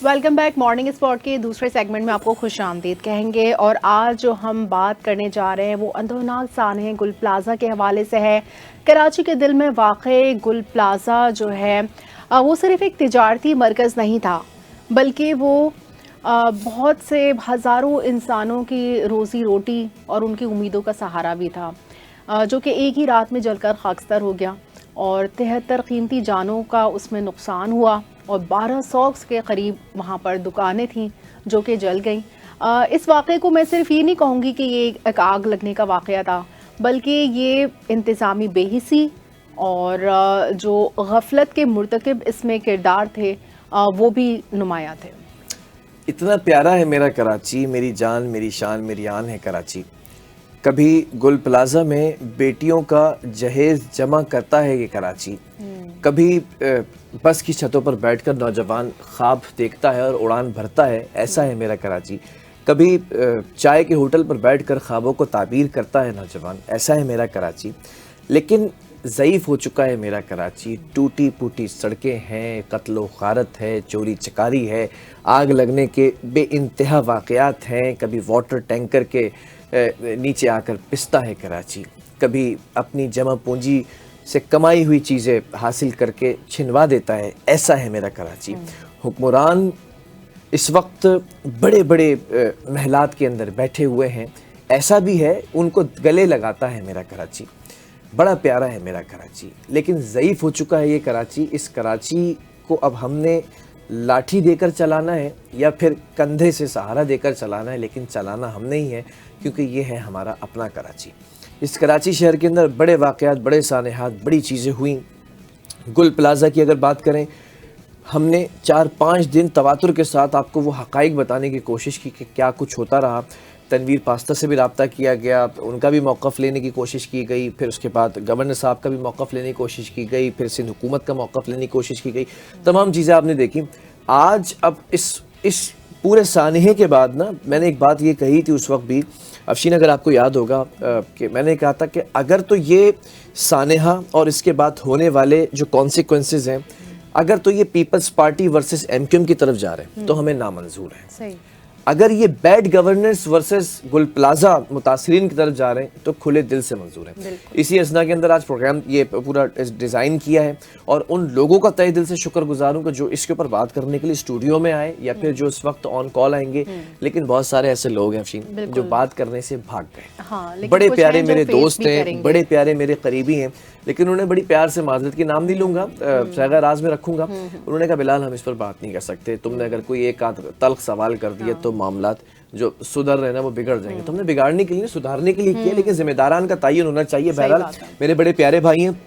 Welcome back. Morning spot के दूसरे segment में आपको खुश आमदीद कहेंगे और आज जो हम बात करने जा रहे हैं वो अंदरनाक सानहे गुल प्लाजा के हवाले से है। कराची के दिल में वाक़े गुल प्लाजा जो है वो सिर्फ एक तिजारती मरकज़ नहीं था, बल्कि वो बहुत से हज़ारों इंसानों की रोज़ी रोटी और उनकी उम्मीदों का सहारा भी था, जो कि एक ही रात में जलकर खाकस्तर हो गया और 73 कीमती जानों का उसमें नुकसान हुआ और 1200 के करीब वहाँ पर दुकानें थीं जो कि जल गईं। इस वाक़े को मैं सिर्फ ये नहीं कहूँगी कि ये एक आग लगने का वाक़या था, बल्कि ये इंतज़ामी बेहिसी और जो गफलत के मुर्तकिब इसमें किरदार थे वो भी नुमायाँ थे। इतना प्यारा है मेरा कराची, मेरी जान मेरी शान मेरी आन है कराची। कभी गुल प्लाजा में बेटियों का जहेज जमा करता है ये कराची, कभी बस की छतों पर बैठकर नौजवान ख्वाब देखता है और उड़ान भरता है, ऐसा है मेरा कराची। कभी चाय के होटल पर बैठकर ख्वाबों को ताबीर करता है नौजवान, ऐसा है मेरा कराची। लेकिन ज़ईफ़ हो चुका है मेरा कराची, टूटी फूटी सड़कें हैं, कत्लो गारत है, चोरी चकारी है, आग लगने के बेइंतहा वाक़यात हैं। कभी वाटर टैंकर के नीचे आकर पिसता है कराची, कभी अपनी जमा पूंजी से कमाई हुई चीज़ें हासिल करके छिनवा देता है, ऐसा है मेरा कराची। हुक्मरान इस वक्त बड़े बड़े महलात के अंदर बैठे हुए हैं, ऐसा भी है, उनको गले लगाता है मेरा कराची। बड़ा प्यारा है मेरा कराची, लेकिन ज़ईफ़ हो चुका है ये कराची। इस कराची को अब हमने लाठी देकर चलाना है या फिर कंधे से सहारा देकर चलाना है, लेकिन चलाना हमने ही है, क्योंकि ये है हमारा अपना कराची। इस कराची शहर के अंदर बड़े वाक़यात, बड़े सानेहात, बड़ी चीज़ें हुई। गुल प्लाज़ा की अगर बात करें, हमने 4-5 दिन तवातुर के साथ आपको वो हक़ाइक़ बताने की कोशिश की कि क्या कुछ होता रहा। तनवीर पास्ता से भी रब्ता किया गया, उनका भी मौक़िफ़ लेने की कोशिश की गई, फिर उसके बाद गवर्नर साहब का भी मौक़िफ़ लेने की कोशिश की गई, फिर सिंध हुकूमत का मौक़िफ़ लेने की कोशिश की गई, तमाम चीज़ें आपने देखी। आज अब इस पूरे सानहे के बाद ना, मैंने एक बात ये कही थी उस वक्त भी, अफशीन अगर आपको याद होगा, कि मैंने कहा था कि अगर तो ये सानहा और इसके बाद होने वाले जो कॉन्सिक्वेंसेस हैं, अगर तो ये पीपल्स पार्टी वर्सेस एमक्यूएम की तरफ जा रहे हैं तो हमें नामंजूर है। सही। अगर ये बैड गवर्नेंस वर्सेस गुल प्लाजा मुतासरीन की तरफ जा रहे हैं तो खुले दिल से मंजूर है। इसी असना के अंदर आज प्रोग्राम ये पूरा डिज़ाइन किया है और उन लोगों का तहे दिल से शुक्रगुजार हूँ कि जो इसके ऊपर बात करने के लिए स्टूडियो में आए या फिर जो इस वक्त ऑन कॉल आएंगे। लेकिन बहुत सारे ऐसे लोग हैं अफशीन जो बात करने से भाग गए। हाँ, बड़े प्यारे मेरे दोस्त हैं, बड़े प्यारे मेरे करीबी हैं, लेकिन उन्होंने बड़ी प्यार से, माजरत की नाम नहीं लूंगा, सैगा राज में रखूंगा, उन्होंने कहा बिलाल हम इस पर बात नहीं कर सकते, तुमने अगर कोई एक आध तल्ख सवाल कर दिया तो मामलात जो सुधर रहे ना वो बिगड़ जाएंगे। तो हमने बिगाड़ने के लिए, सुधारने के लिए किया, लेकिन जिम्मेदारान का तयन होना चाहिए। बहरहाल मेरे बड़े प्यारे भाई हैं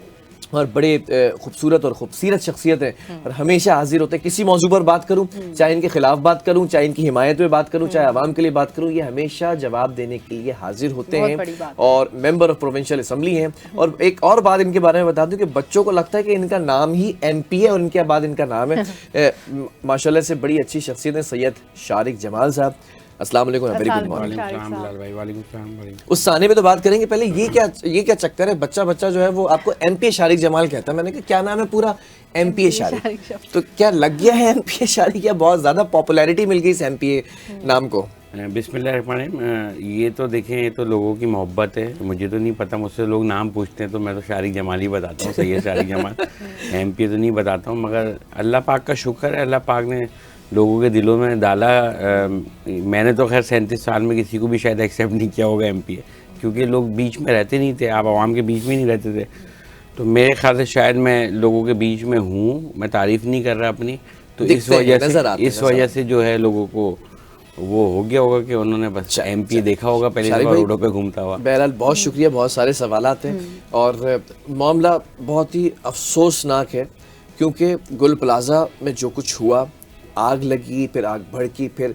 और बड़े खूबसूरत और खूबसूरत शख्सियत है और हमेशा हाजिर होते हैं। किसी मौजू पर बात करूं, चाहे इनके खिलाफ बात करूं, चाहे इनकी हिमायत में बात करूं, चाहे आवाम के लिए बात करूं, ये हमेशा जवाब देने के लिए हाजिर होते हैं और मेंबर ऑफ प्रोविंशियल असेंबली हैं। और एक और बात इनके बारे में बता दूं कि बच्चों को लगता है कि इनका नाम ही MP है और इनके बाद इनका नाम है माशाल्लाह से बड़ी अच्छी शख्सियत है सैयद शारिक जमाल साहब। अस्सलाम वालेकुम, वेरी गुड मॉर्निंग। उस साने पे तो बात करेंगे, पहले ये क्या चक्कर है, बच्चा जो है वो आपको MP शारिक जमाल कहता है। मैंने कहा क्या नाम है पूरा? MP शारिक। तो क्या लग गया है MP शारिक या बहुत ज़्यादा पॉपुलैरिटी मिल गई इस MP नाम को? बिस्मिल्लाह। ये तो देखें, ये तो लोगों की मोहब्बत है, मुझे तो नहीं पता, मुझसे लोग नाम पूछते हैं तो मैं तो शारिक जमाल ही बताता हूँ, सैयद शारिक जमाल। MP तो नहीं बताता हूँ, मगर अल्लाह पाक का शुक्र है, अल्लाह पाक ने लोगों के दिलों में डाला। मैंने तो खैर 37 साल में किसी को भी शायद एक्सेप्ट नहीं किया होगा MP है, क्योंकि लोग बीच में रहते नहीं थे, आप आवाम के बीच में नहीं रहते थे। तो मेरे ख्याल से शायद मैं लोगों के बीच में हूँ, मैं तारीफ़ नहीं कर रहा अपनी, तो इस वजह से जो है लोगों को वो हो गया होगा कि उन्होंने बस MP देखा होगा पहले रोडों पे घूमता हुआ। बहरहाल बहुत शुक्रिया, बहुत सारे सवालात हैं और मामला बहुत ही अफसोसनाक है, क्योंकि गुल प्लाजा में जो कुछ हुआ, आग लगी, फिर आग भड़की, फिर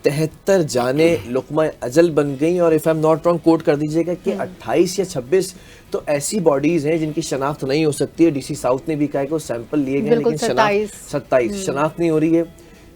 73 जाने लुक़मा अजल बन गई। और if I am not wrong, quote कर दीजिएगा कि 28 या 26 तो ऐसी बॉडीज़ हैं जिनकी शनाख्त नहीं हो सकती है। DC साउथ ने भी कहा कि वो सैंपल लिए गए, लेकिन 27 शनाख्त नहीं हो रही है।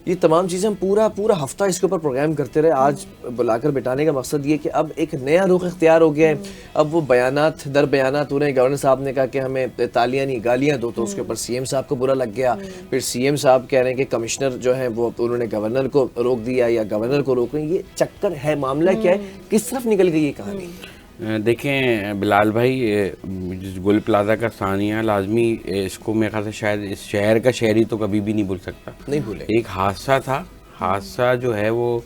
ये तमाम चीज़ें हम पूरा पूरा हफ्ता इसके ऊपर प्रोग्राम करते रहे। आज बुलाकर बिठाने का मकसद ये कि अब एक नया रुख इख्तियार हो गया है। अब वो बयानात दर बयानात उन्हें गवर्नर साहब ने कहा कि हमें तालियां नहीं गालियां दो, तो उसके ऊपर सीएम साहब को बुरा लग गया। फिर सीएम साहब कह रहे हैं कि कमिश्नर जो है वो उन्होंने गवर्नर को रोक दिया या गवर्नर को रोक रहे हैं। ये चक्कर है, मामला क्या है, किस तरफ निकल गई ये कहानी? देखें बिलाल भाई, जिस गुल प्लाजा का सानिया लाजमी इसको मेरे ख्याल से शायद इस शहर का शहरी तो कभी भी नहीं भूल सकता, नहीं भूले। एक हादसा था, हादसा जो है वो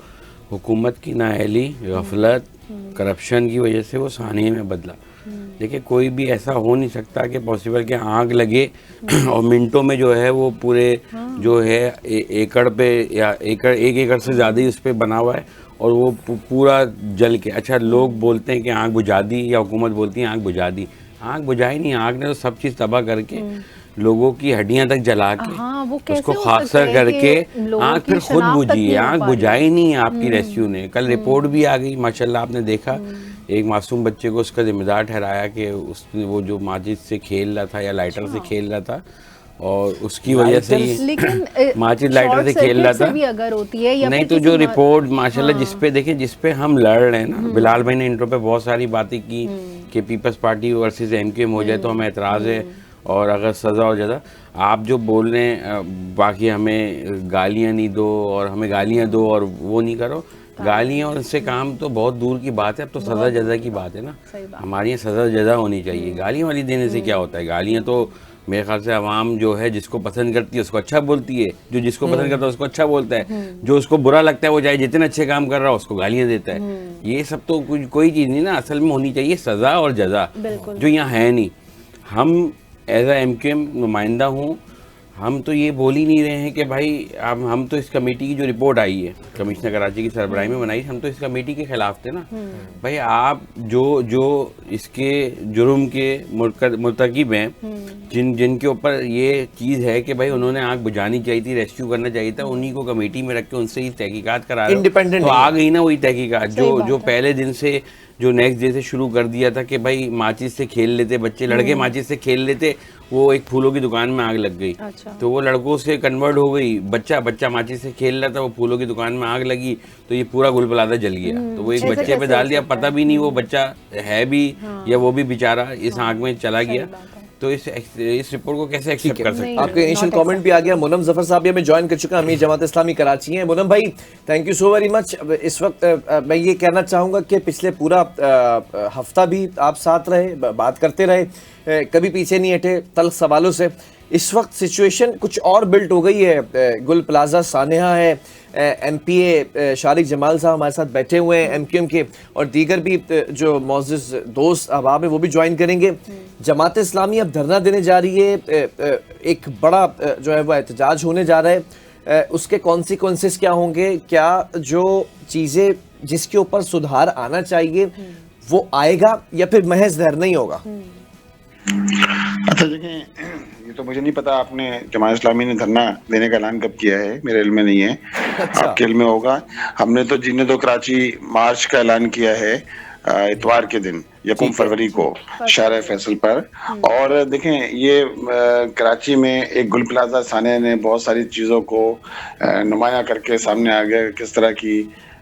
हुकूमत की नाअहली, गफलत, करप्शन की वजह से वो सानिया में बदला। देखिए कोई भी ऐसा हो नहीं सकता कि पॉसिबल कि आग लगे और मिनटों में जो है वो पूरे जो है एकड़ पे या एकड़ 1 एकड़ से ज़्यादा ही उस पर बना हुआ है और वो पूरा जल के, अच्छा लोग बोलते हैं कि आग बुझा दी या हुकूमत बोलती है आग बुझा दी, आग बुझाई नहीं, आग ने तो सब चीज़ तबाह करके लोगों की हड्डियां तक जला के उसको खासर करके आग फिर खुद बुझी है, आग बुझाई नहीं है आपकी रेस्क्यू ने। कल रिपोर्ट भी आ गई माशाल्लाह, आपने देखा एक मासूम बच्चे को उसका जिम्मेदार ठहराया कि उसने वो जो माचिस से खेल रहा था या लाइटर से खेल रहा था और उसकी वजह से ही माचिस लाइटर से खेल रहा था। भी अगर होती है या नहीं तो जो रिपोर्ट माशाल्लाह जिसपे देखें, जिसपे हम लड़ रहे हैं ना, बिलाल भाई ने इंट्रो पे बहुत सारी बातें की कि पीपल्स पार्टी वर्सेस एमक्यूएम हो जाए तो हमें एतराज़ है और अगर सज़ा हो ज़्यादा आप जो बोल रहे हैं बाकी हमें गालियाँ नहीं दो और हमें गालियाँ दो और वो नहीं करो, गालियाँ और इससे काम तो बहुत दूर की बात है। अब तो सज़ा जज़ा की बात है ना, हमारी यहाँ सज़ा जज़ा होनी चाहिए। गालियाँ वाली देने से क्या होता है? गालियाँ तो मेरे ख्याल से आवाम जो है जिसको पसंद करती है उसको अच्छा बोलती है, जो जिसको पसंद करता है उसको अच्छा बोलता है, जो उसको बुरा लगता है वो चाहे जितने अच्छे काम कर रहा हो उसको गालियाँ देता है। ये सब तो कोई चीज़ नहीं ना, असल में होनी चाहिए सज़ा और जज़ा, जो यहाँ है नहीं। हम एज ए एमक्यूएम नुमाइंदा हूँ, हम तो ये बोल ही नहीं रहे हैं कि भाई हम तो इस कमेटी की जो रिपोर्ट आई है कमिश्नर कराची की सरबराही में बनाई, हम तो इस कमेटी के खिलाफ थे ना। भाई आप जो इसके जुर्म के मुर्तकिब हैं, जिनके ऊपर ये चीज़ है कि भाई उन्होंने आग बुझानी चाहिए थी, रेस्क्यू करना चाहिए था, उन्हीं को कमेटी में रख के उनसे ही तहकीकात करा रहे हो। इंडिपेंडेंट तो आ गई ना वही तहकीकात जो पहले दिन से, जो नेक्स्ट डे से शुरू कर दिया था कि भाई माचिस से खेल लेते बच्चे, लड़के माचिस से खेल लेते, वो एक फूलों की दुकान में आग लग गई। अच्छा। तो वो लड़कों से कन्वर्ट हो गई, बच्चा माचिस से खेल रहा था, वो फूलों की दुकान में आग लगी तो ये पूरा गुल प्लाजा जल गया। तो वो एक बच्चे पे डाल दिया, पता भी नहीं वो बच्चा है भी या वो भी बेचारा इस आग में चला गया। तो इस रिपोर्ट को कैसे एक्सेप्ट कर सकते हैं? आपके इनिशियल कमेंट भी आ गया। मुनम जफर साहब भी हमें ज्वाइन कर चुका है, अमीर जमात इस्लामी कराची हैं। मुनम भाई thank you so very much. इस वक्त मैं ये कहना चाहूँगा कि पिछले पूरा हफ्ता भी आप साथ रहे, बात करते रहे, कभी पीछे नहीं हटे तल्ख सवालों से। इस वक्त सिचुएशन कुछ और बिल्ट हो गई है। गुल प्लाजा सानेहा है, एमपीए शारिक जमाल साहब हमारे साथ बैठे हुए हैं एमक्यूएम के, और दीगर भी जो मौजूद दोस्त अहबाब हैं वो भी ज्वाइन करेंगे। जमात इस्लामी अब धरना देने जा रही है, एक बड़ा जो है वो एहतजाज होने जा रहा है। उसके कॉन्सिक्वेंसेस क्या होंगे, क्या जो चीज़ें जिसके ऊपर सुधार आना चाहिए वो आएगा या फिर महज धरना ही होगा? अच्छा देखें, ये तो मुझे नहीं पता आपने जमात इस्लामी ने धरना देने का ऐलान कब किया है, मेरे इल्म में नहीं है। अच्छा। आपके इल्म में होगा। हमने तो जीने दो कराची मार्च का ऐलान किया है इतवार के दिन 1 फरवरी को शारा फैसल पर। और देखें ये कराची में एक गुल प्लाजा सानिया ने बहुत सारी चीज़ों को नुमाया करके सामने आ गया, किस तरह की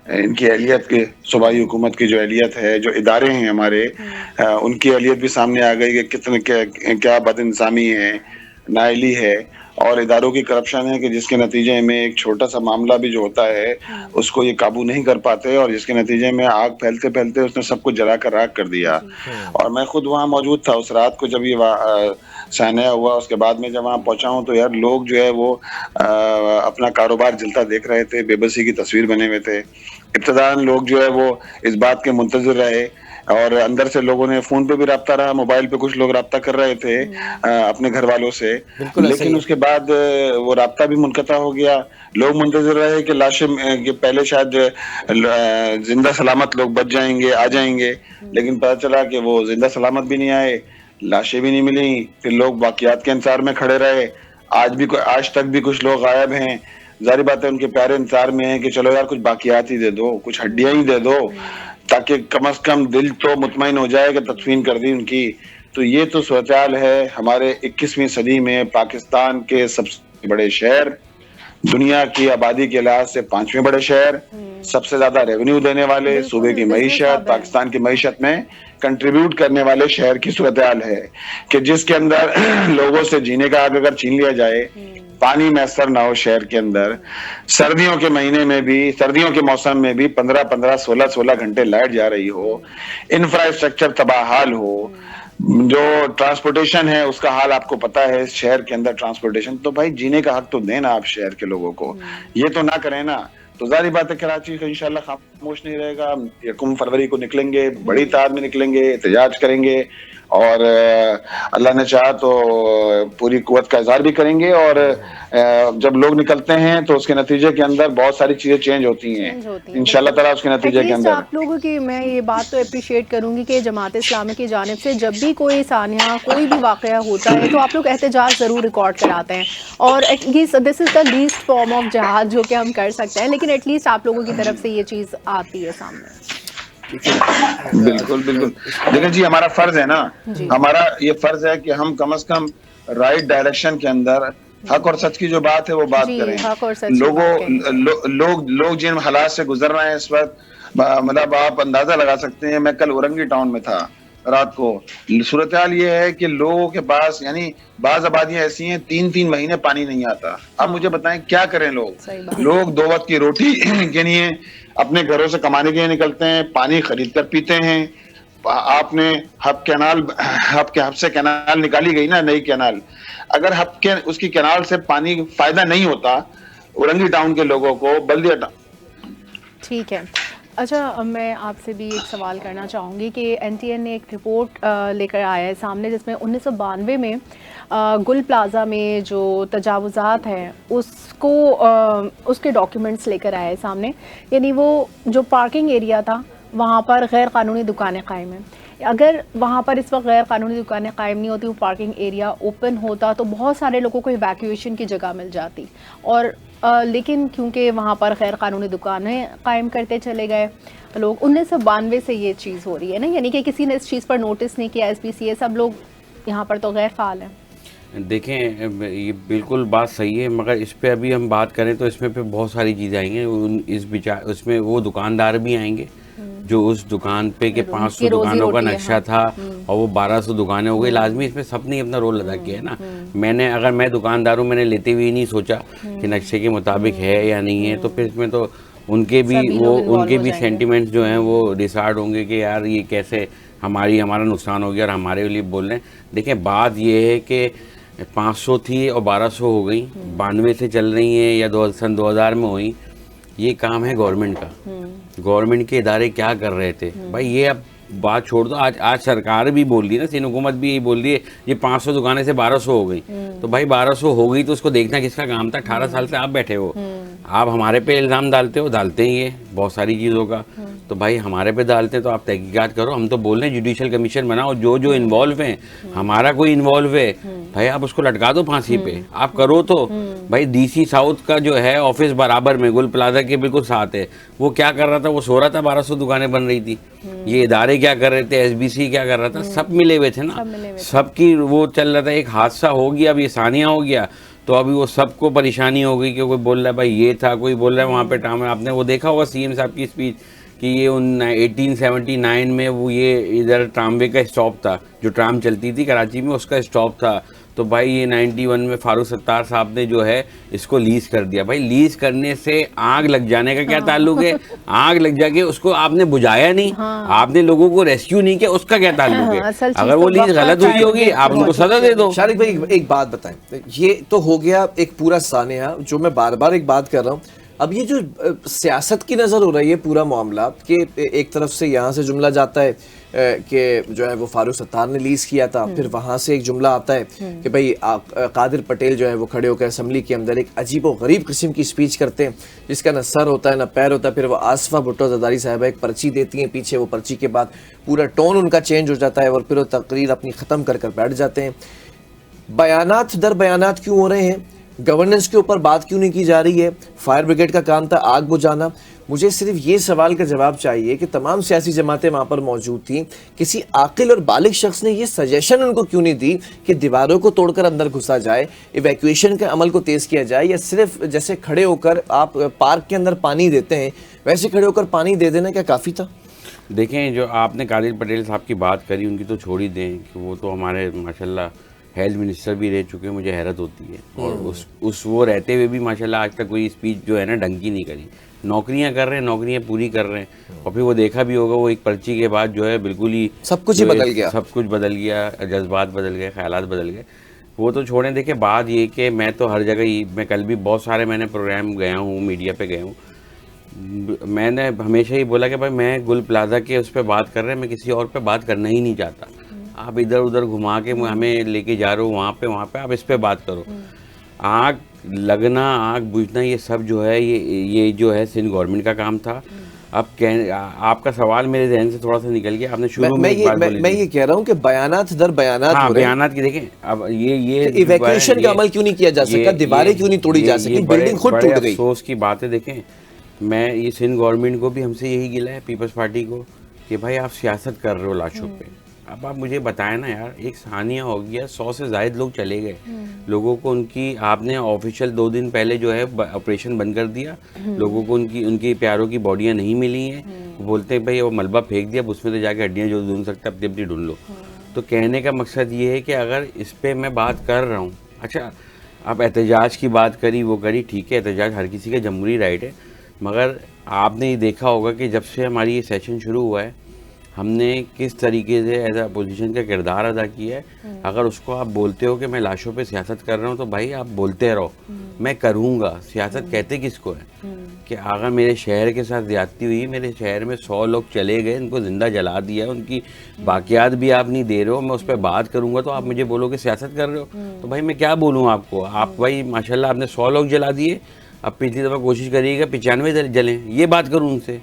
इनकी अहलियत के सूबाई हुकूमत की जो अहलियत है, जो इदारे हैं हमारे, उनकी अहलियत भी सामने आ गई कि कितने क्या बदइंसामी है, नाअहली है और इदारों की करप्शन है कि जिसके नतीजे में एक छोटा सा मामला भी जो होता है उसको ये काबू नहीं कर पाते और जिसके नतीजे में आग फैलते फैलते उसने सब कुछ जला कर राख कर दिया। और मैं खुद वहाँ मौजूद था उस रात को जब ये सानिया हुआ। उसके बाद में जब वहाँ पहुँचा हूँ तो यार लोग जो है वो अपना कारोबार जलता देख रहे थे, बेबसी की तस्वीर बने हुए थे। इब्तदान लोग जो है वो इस बात के मुंतज़िर रहे और अंदर से लोगों ने फोन पे भी रब्ता रहा, मोबाइल पे कुछ लोग रब्ता कर रहे थे अपने घर वालों से, लेकिन उसके बाद वो रब्ता भी मुनक़ता हो गया। लोग मुंतज़िर रहे कि लाशें पहले शायद जिंदा सलामत लोग बच जाएंगे, आ जाएंगे, लेकिन पता चला कि वो जिंदा सलामत भी नहीं आए, लाशें भी नहीं मिली। फिर लोग बाकियात के इंतजार में खड़े रहे। आज तक भी कुछ लोग गायब हैं। जारी बात है उनके प्यारे इंतजार में है कि चलो यार कुछ बाकियात ही दे दो, कुछ हड्डियां ही दे दो, ताकि कम से कम दिल तो मुतमईन हो जाए कि तदफीन कर दी उनकी। तो ये तो सूरत हाल है हमारे 21वीं सदी में पाकिस्तान के सबसे बड़े शहर दुनिया की आबादी के लिहाज से 5वें बड़े शहर, सबसे ज्यादा रेवेन्यू देने वाले, बिल्कुल, सूबे की business मईशत, hub है। पाकिस्तान की मईशत में कंट्रीब्यूट करने वाले शहर की सूरत हाल है कि जिसके अंदर लोगों से जीने का हक अगर छीन लिया जाए, पानी मैसर ना हो शहर के अंदर, सर्दियों के महीने में भी, सर्दियों के मौसम में भी 15-15, 16-16 घंटे लाइट जा रही हो, इंफ्रास्ट्रक्चर तबाहाल हो, जो ट्रांसपोर्टेशन है उसका हाल आपको पता है शहर के अंदर ट्रांसपोर्टेशन, तो भाई जीने का हक तो देना आप शहर के लोगों को, ये तो ना करें ना। तो जारी बात है कराची का इंशाल्लाह खामोश नहीं रहेगा। 1 फरवरी को निकलेंगे, बड़ी तादाद में निकलेंगे, एहतजाज करेंगे और अल्लाह ने चाहा तो पूरी कुव्वत का इजहार भी करेंगे। और जब लोग निकलते हैं तो उसके नतीजे के अंदर बहुत सारी चीजें चेंज होती हैं इंशाल्लाह ताला उसके नतीजे के अंदर। आप लोगों की मैं ये बात तो अप्रिशिएट करूंगी कि जमात इस्लामी की जानिब से जब भी कोई सानिया कोई भी वाकया होता है तो आप लोग एहतजाज ज़रूर रिकॉर्ड कराते हैं और at least this is the least form of जहाद जो कि हम कर सकते हैं, लेकिन एटलीस्ट आप लोगों की तरफ से ये चीज़ आती है सामने। बिल्कुल बिल्कुल। देखिए जी, हमारा फर्ज है ना, हमारा ये फर्ज है कि हम कम से कम राइट डायरेक्शन के अंदर हक और सच की जो बात है वो बात करें। हक और सच लोग जिन हालात से गुजर रहे हैं इस वक्त, मतलब आप अंदाजा लगा सकते हैं। मैं कल औरंगी टाउन में था रात को, सूरत हाल ये है कि लोगों के पास यानी बाज आबादियां ऐसी हैं 3-3 महीने पानी नहीं आता। अब मुझे बताएं क्या करें लोग 2 वक्त की रोटी के लिए अपने घरों से कमाने के लिए निकलते हैं, पानी खरीद कर पीते हैं। आपने हब से कैनाल निकाली गई ना, नई कैनाल, अगर उसकी कैनाल से पानी फायदा नहीं होता औरंगी टाउन के लोगों को, बल्दिया। ठीक है, अच्छा मैं आपसे भी एक सवाल करना चाहूँगी कि एनटीएन ने एक रिपोर्ट लेकर आया है सामने जिसमें 1992 में गुल प्लाज़ा में जो तजावुज़ात हैं उसको उसके डॉक्यूमेंट्स लेकर आए हैं सामने। यानी वो जो पार्किंग एरिया था वहाँ पर गैर कानूनी दुकानें कायम हैं। अगर वहाँ पर इस वक्त गैर कानूनी दुकानें कायम नहीं होती, वो पार्किंग एरिया ओपन होता तो बहुत सारे लोगों को इवैक्यूएशन की जगह मिल जाती। और लेकिन क्योंकि वहाँ पर गैर कानूनी दुकानें कायम करते चले गए लोग, 1992 से ये चीज़ हो रही है ना, यानी कि किसी ने इस चीज़ पर नोटिस नहीं किया। SPCA सब लोग यहाँ पर तो गैर फाल हैं। देखें, ये बिल्कुल बात सही है, मगर इस पे अभी हम बात करें तो इसमें पे बहुत सारी चीज़ें आएंगी। उसमें वो दुकानदार भी आएंगे जो उस दुकान पे के 500 दुकानों का नक्शा था और वो 1200 दुकानें हो गई। लाजमी इसमें सबने अपना रोल अदा किया है ना। अगर मैं दुकानदार हूँ, मैंने लेते हुए नहीं सोचा कि नक्शे के मुताबिक है या नहीं है, तो फिर इसमें तो उनके भी सेंटिमेंट्स जो हैं वो डिसाइड होंगे कि यार ये कैसे हमारा नुकसान हो गया और हमारे लिए बोल रहे हैं। देखिए, बात ये है कि 500 थी और 1200 हो गई, 92 से चल रही हैं या सन 2000 में हुई। ये काम है गवर्नमेंट का। गवर्नमेंट के इदारे क्या कर रहे थे भाई, ये अब बात छोड़ दो। आज सरकार भी बोल रही है ना, सिंध हुकूमत भी यही बोल रही है ये 500 दुकानें से 1200 हो गई। तो भाई 1200 हो गई तो उसको देखना किसका काम था? 18 साल से आप बैठे हो, आप हमारे पे इल्ज़ाम डालते ही है बहुत सारी चीज़ों का। तो भाई हमारे पे डालते हैं तो आप तहकीकात करो। हम तो बोल रहे हैं जुडिशल कमीशन बनाओ, जो इन्वॉल्व हैं, हमारा कोई इन्वॉल्व है भाई आप उसको लटका दो फांसी पे। आप करो तो भाई DC साउथ का जो है ऑफिस बराबर में गुल प्लाजा के बिल्कुल साथ है, वो क्या कर रहा था? वो सो रहा था, 1200 दुकानें बन रही थी। ये इदारे क्या कर रहे थे? SBC क्या कर रहा था? सब मिले हुए थे ना, सबकी वो चल रहा था। एक हादसा हो गया, अब ये सानिया हो गया, तो अभी वो सबको परेशानी हो गई कि कोई बोल रहा है भाई ये था, कोई बोल रहा है वहाँ पे ट्राम है। आपने वो देखा होगा CM साहब की स्पीच कि ये 1879 में वो ये इधर ट्रामवे का स्टॉप था, जो ट्राम चलती थी कराची में उसका स्टॉप था। तो भाई ये 91 में फारूक सत्तार साहब ने जो है इसको लीज कर दिया। भाई लीज करने से आग लग जाने का क्या ताल्लुक है? आग लग जाके उसको आपने बुझाया नहीं, आपने लोगों को रेस्क्यू नहीं किया, उसका क्या ताल्लुक है? अगर वो लीज गलत हुई होगी आप उनको सजा दे दो। शारिक भाई एक बात बताएं, ये तो हो गया एक पूरा सानिया, जो मैं बार बार एक बात कर रहा हूँ। अब ये जो सियासत की नज़र हो रही है पूरा मामला, कि एक तरफ से यहाँ से जुमला जाता है कि जो है वो फारूक सत्तार ने लीज किया था, फिर वहाँ से एक जुमला आता है कि भाई कादिर पटेल जो है वो खड़े होकर असम्बली के अंदर एक अजीब व गरीब किस्म की स्पीच करते हैं जिसका न सर होता है न पैर होता है। फिर वो आसफा भुट्टो ज़रदारी साहबा एक पर्ची देती हैं पीछे, वो पर्ची के बाद पूरा टोन उनका चेंज हो जाता है और फिर वो तकरीर अपनी ख़त्म कर बैठ जाते हैं। बयानात दर बयानात क्यों हो रहे हैं? गवर्नेंस के ऊपर बात क्यों नहीं की जा रही है? फायर ब्रिगेड का काम था आग बुझाना। मुझे सिर्फ ये सवाल का जवाब चाहिए कि तमाम सियासी जमातें वहां पर मौजूद थी, किसी आकिल और बालिग शख्स ने ये सजेशन उनको क्यों नहीं दी कि दीवारों को तोड़कर अंदर घुसा जाए, इवैक्यूएशन के अमल को तेज किया जाए, या सिर्फ जैसे खड़े होकर आप पार्क के अंदर पानी देते हैं वैसे खड़े होकर पानी दे देना क्या काफ़ी था? देखें, जो आपने कादिर पटेल साहब की बात करी उनकी तो छोड़ ही दें कि वो तो हमारे माशाल्लाह हेल्थ मिनिस्टर भी रह चुके हैं। मुझे हैरत होती है, और उस वो रहते हुए भी माशाल्लाह आज तक कोई स्पीच जो है ना ढंग की नहीं करी। नौकरियां कर रहे हैं, नौकरियां पूरी कर रहे हैं, और फिर वो देखा भी होगा वो एक पर्ची के बाद जो है बिल्कुल ही सब कुछ ही बदल गया, सब कुछ बदल गया, जज्बात बदल गए, ख्यालात बदल गए। वो तो छोड़ें। देखिए, बात ये कि मैं तो हर जगह ही, मैं कल भी बहुत सारे मैंने प्रोग्राम गया हूँ, मीडिया पे गया हूँ, मैंने हमेशा ही बोला कि भाई मैं गुल प्लाजा के उस पर बात कर रहे हैं, मैं किसी और पे बात करना ही नहीं चाहता। आप इधर उधर घुमा के हमें लेके जा रहे हो वहाँ पे आप इस पे बात करो। आग लगना, आग बुझना, ये सब जो है ये जो है सिंध गवर्नमेंट का काम था। अब आपका सवाल मेरे ज़हन से थोड़ा सा निकल गया। आपने शुरू में एक बात बोली, मैं ये कह रहा हूँ कि बयानात दर बयानात हो रहे हैं। बयानात की देखें, अब ये इवैक्यूएशन का अमल क्यों नहीं किया जा सका, दीवारें क्यों नहीं तोड़ी जा सकी, बिल्डिंग खुद टूट गई। अफसोस की बात है। देखें, मैं ये सिंध गवर्नमेंट को भी हमसे यही गिला है, पीपल्स पार्टी को, कि भाई आप सियासत कर रहे हो लाशों पे। अब आप मुझे बताएं ना यार, एक सानिया हो गया, 100 से ज़ायद लोग चले गए, लोगों को उनकी, आपने ऑफिशियल 2 दिन पहले जो है ऑपरेशन बंद कर दिया, लोगों को उनकी प्यारों की बॉडियां नहीं मिली हैं। बोलते हैं भाई वो मलबा फेंक दिया, उसमें तो जाके हड्डियां जो ढूंढ सकते अपनी अपनी ढूंढ लो। तो कहने का मकसद ये है कि अगर इस पर मैं बात कर रहा हूँ, अच्छा आप एहतजाज की बात करी, वो करी, ठीक है, एहतजाज हर किसी का जमहूरी राइट है, मगर आपने ये देखा होगा कि जब से हमारी ये सेशन शुरू हुआ है, हमने किस तरीके से एज अपोजिशन का किरदार अदा किया है। अगर उसको आप बोलते हो कि मैं लाशों पे सियासत कर रहा हूँ, तो भाई आप बोलते रहो, मैं करूँगा। सियासत कहते किसको है कि अगर मेरे शहर के साथ ज्यादती हुई, मेरे शहर में 100 लोग चले गए, उनको ज़िंदा जला दिया, उनकी बाकियात भी आप नहीं दे रहे हो, मैं उस पर बात करूँगा तो आप मुझे बोलोगे सियासत कर रहे हो। तो भाई मैं क्या बोलूँ आपको? आप भाई माशाल्लाह आपने 100 लोग जला दिए, अब पिछली दफ़ा कोशिश करिएगा 95 जलें, ये बात करूँ उनसे।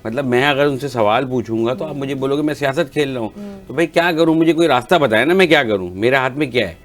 मतलब मैं अगर उनसे सवाल पूछूंगा तो आप मुझे बोलोगे मैं सियासत खेल रहा हूँ। तो भाई क्या करूँ? मुझे कोई रास्ता बताए ना, मैं क्या करूँ? मेरे हाथ में क्या है?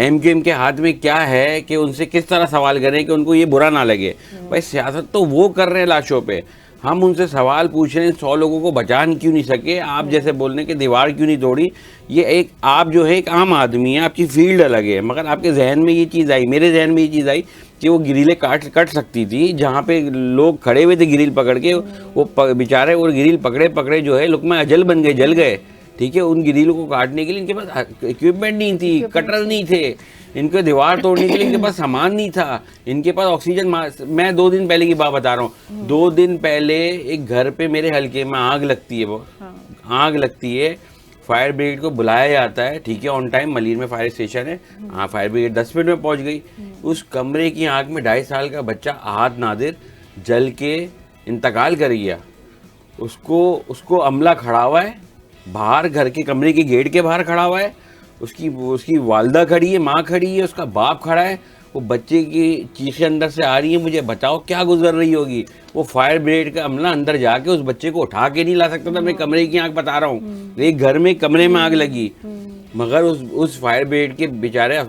MQM के हाथ में क्या है कि उनसे किस तरह सवाल करें कि उनको ये बुरा ना लगे? भाई सियासत तो वो कर रहे हैं लाशों पे, हम उनसे सवाल पूछ रहे हैं 100 लोगों को बचा क्यों नहीं सके? आप जैसे बोलने के दीवार क्यों नहीं तोड़ी? ये एक, आप जो है एक आम आदमी है, आपकी फील्ड अलग है, मगर आपके जहन में ये चीज़ आई, मेरे जहन में ये चीज़ आई कि वो ग्रिलें कट सकती थी, जहाँ पे लोग खड़े हुए थे ग्रिल पकड़ के, वो बेचारे वो ग्रिल पकड़े जो है लुकमा अजल बन गए, जल गए। ठीक है, उन ग्रिलों को काटने के लिए इनके पास इक्विपमेंट नहीं थी, कटर नहीं थे, इनके दीवार तोड़ने के लिए इनके पास सामान नहीं था, इनके पास ऑक्सीजन। मैं 2 दिन पहले की बात बता रहा हूँ, 2 दिन पहले एक घर पे मेरे हल्के में आग लगती है, वो आग लगती है, फायर ब्रिगेड को बुलाया जाता है, ठीक है, ऑन टाइम, मलीर में फायर स्टेशन है, हाँ, फायर ब्रिगेड 10 मिनट में पहुंच गई। उस कमरे की आग में 2.5 साल का बच्चा आहत नादिर जल के इंतकाल कर गया। उसको अमला खड़ा हुआ है बाहर, घर के कमरे के गेट के बाहर खड़ा हुआ है, उसकी वालदा खड़ी है, माँ खड़ी है, उसका बाप खड़ा है, वो बच्चे की चीखें अंदर से आ रही है, मुझे बताओ क्या गुजर रही होगी। वो फायर ब्रिगेड का अमला अंदर जाके उस बच्चे को उठा के नहीं ला सकता था। मैं कमरे की आग बता रहा हूँ, एक घर में कमरे में आग लगी, मगर उस फायर ब्रिगेड के बेचारे